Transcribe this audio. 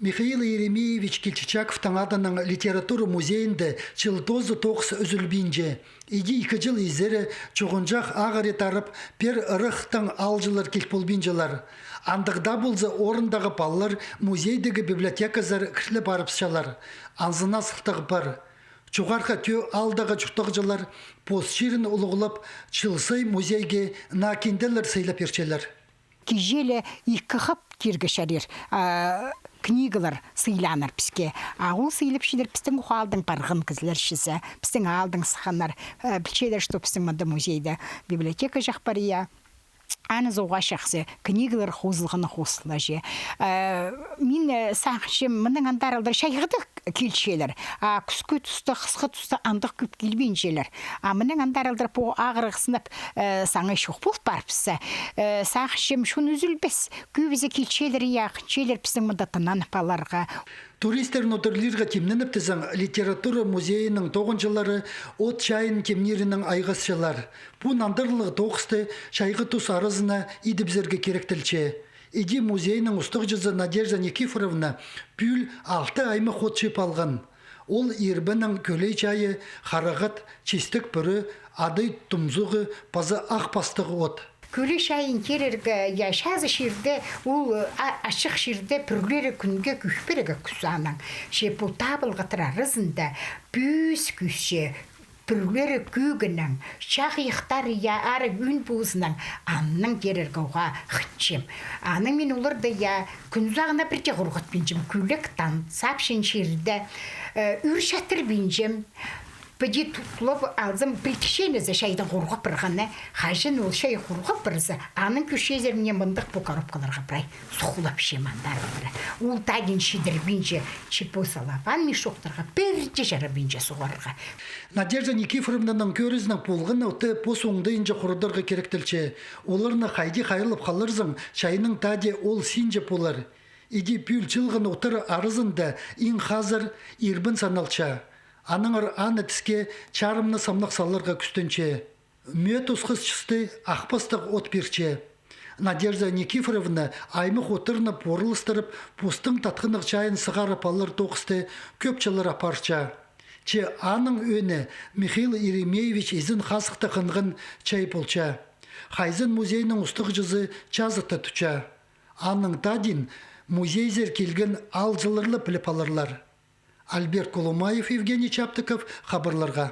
Михаил Еремеевич Кильчичаковтың адының литература музейінде чылтозы тоқсы үзілбейінже. Иди 2 жыл изері чоғынжақ ағаре тарып, пер ырықтың алжылар келполбейінжелар. Андығда болзы орындағы баллар музейдегі библиотеказар кірлі барыпсшалар. Анзына сықтығы бар. Чуғарқа тө алдағы жұқтығжылар постширін ұлығылып, чылсай музейге накенделер сейліп ерчелер. Кежелі екі қып кергішерер. Книгалар сыйланыр бізге. Ол сыйлып шедер біздің ұқалдың барғын кізлер шізі, біздің алдың сықанар. Білчедер, что біздің мұнда музейді библиотека жақ бар ия. Аны зоға шақсы, книгалар қозылғаны қосылы же. Мен сақшым, мұның андарылдар шайғыды келшелер. Күскі тұсты, қысқы тұсты андық көп келбейін желер. Мұның андарылдар по ағырықсынып саңай шоқ болып барыпсы. Сақшым, шын үзілбес. Көбізі келшелер яқыншелер біздің мұнда тынанып аларға. Туристерін отырлерға темненіп тізің литература музейінің тоғыншылары от шайын темнерінің айғасшылар. Бұн андырлығы тоқысты шайғы тұс арызына идібзерге керектілче. Иди музейінің ұстық жүзі Надежда Никифоровна пүл 6 аймы қотшып алған. Ол ербінің көлей чайы, қарағат, чистік бүрі, ады тұмзығы, пазы ақ пастығы от. Көлі шайын керергі яшазы шерді, ол ашық шерді пүрлері күнге күшперігі күсанын. Бұл табылғытыра рызында бүйіз күші, пүрлері күгінің, шақ иқтар я ары үн бұзының анның керергі оға қытшым. Аның мен оларды я күнзағына бірде құрғыт бенжім, күліктан, сапшын шерді, үр шатыр бенжім. Бәде тұтылып алзым білтішенізі шайдың құрғып бірғаны, қажын ол шай құрғып бірізі, аның көшезеріне мұндық бұл коробкаларға бірай сұқылап шемандар бірі. Ол тағын шедірбейінше чипо салапан мешоқтарға бірде жарабейінше сұғарға. Надежда Никифоровнаның көрізінің полғын өті пос оңдайынша құрыдырғы керектілче. Оларына қайды қайылып қалырзың, шайының таде ол синже полар. Иди пүл чылғын отыр арызында ең қазір ербін саналча. Аныңыр аны тіске чарымны самлық салырға күстінче. Мөт ұсқыз чысты ақпастық от берче. Надежда Никифоровна аймық отырны порылыстырып, пустың татқынық чайын сығарып алыр тоқысты көпчілер апарча. Че аның өні Михаил Еремеевич изін қасықты қынғын чай болча. Хайзын музейінің ұстық жүзі жазықты тұча. Аның тадин музейзер келген алжылырлы піліп алырлар. Альберт Коломаев, Евгений Чаптыков, хабарларға.